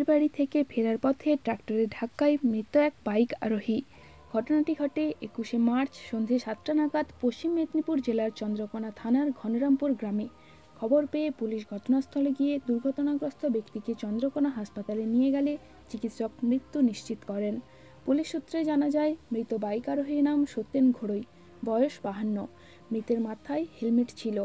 মেয়ের বাড়ি থেকে ফেরার পথে ট্রাক্টরের ধাক্কায় মৃত এক বাইক আরোহী। ঘটনাটি ঘটে 21শে মার্চ সন্ধে 7টা নাগাদ পশ্চিম মেদিনীপুর জেলার চন্দ্রকোনা থানার ঘনরামপুর গ্রামে। খবর পেয়ে পুলিশ ঘটনাস্থলে গিয়ে দুর্ঘটনাগ্রস্ত ব্যক্তিকে চন্দ্রকোনা হাসপাতালে নিয়ে গেলে চিকিৎসক মৃত্যু নিশ্চিত করেন। পুলিশ সূত্রে জানা যায়, মৃত বাইক আরোহীর নাম সত্যেন ঘোড়ই, বয়স 52। মৃতের মাথায় হেলমেট ছিল।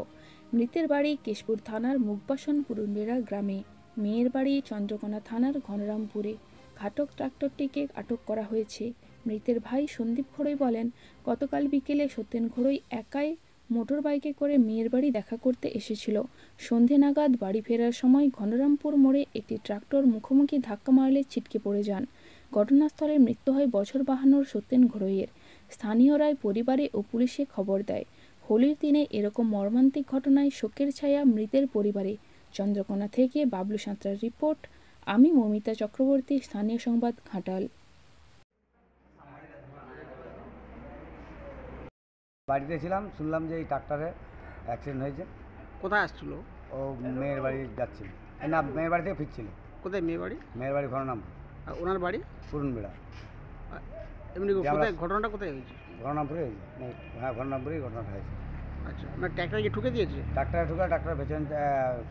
মৃতের বাড়ি কেশপুর থানার মুগবাসন পুরুনবেড়া গ্রামে, মেয়ের বাড়ি চন্দ্রকোনা থানার ঘনরামপুরে। ঘাতক ট্রাক্টরটিকে আটক করা হয়েছে। মৃতের ভাই সন্দীপ ঘোড়ই বলেন, গতকাল বিকেলে সত্যেন ঘোড়ই একাই মোটর বাইকে করে মেয়ের বাড়ি দেখা করতে এসেছিল। সন্ধে নাগাদ বাড়ি ফেরার সময় ঘনরামপুর মোড়ে একটি ট্রাক্টর মুখোমুখি ধাক্কা মারলে ছিটকে পড়ে যান। ঘটনাস্থলে মৃত্যু হয় বছর 52 সত্যেন ঘোড়ইয়ের। স্থানীয়রাই পরিবারে ও পুলিশে খবর দেয়। হোলির দিনে এরকম মর্মান্তিক ঘটনায় শোকের ছায়া মৃতের পরিবারে। চন্দ্রকোনা থেকে বাবলু সাঁতরার রিপোর্ট। আমি মমিতা চক্রবর্তী, স্থানীয় সংবাদ, ঘাটাল। বাড়িতে ছিলাম, শুনলাম যে এই ট্রাক্টরে অ্যাক্সিডেন্ট হয়েছে। কোথায় আসছিল? ও মেয়ের বাড়ি যাচ্ছিল, না মেয়ের বাড়ি থেকে ফিরছিল। কোথায় মেয়ে বাড়ি? মেয়ের বাড়ি ঘননাম, আর ওনার বাড়ি পুরুনবেড়া। এমনি কোথায় ঘটনাটা কোথায় হয়েছে? ঘননামপুরে হয়েছে। হ্যাঁ, ঘননামপুরেই ঘটনাটা হয়েছে। আচ্ছা, মানে ট্র্যাক্টর কি ঠুকে দিয়েছে? ট্রাক্টরে ঢুকে ট্রাক্টরের পেছন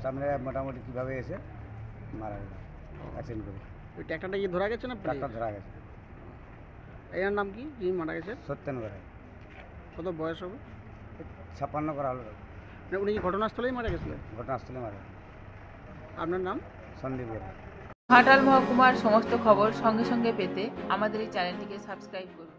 সামনে মোটামুটি কীভাবে এসে মারা গেল অ্যাক্সিডেন্ট করে। ওই ট্র্যাক্টরটা কি ধরা গেছে না? ট্রাক্টর ধরা গেছে। এর নাম কি যিনি মারা গেছে? সত্যেন করে। কত বয়স হবে? 56 করা হলো। মানে উনি কি ঘটনাস্থলেই মারা গেছিলেন? ঘটনাস্থলে মারা। আপনার নাম? সন্দীপ করে। ঘাটাল মহকুমার সমস্ত খবর সঙ্গে সঙ্গে পেতে আমাদের এই চ্যানেলটিকে সাবস্ক্রাইব করুন।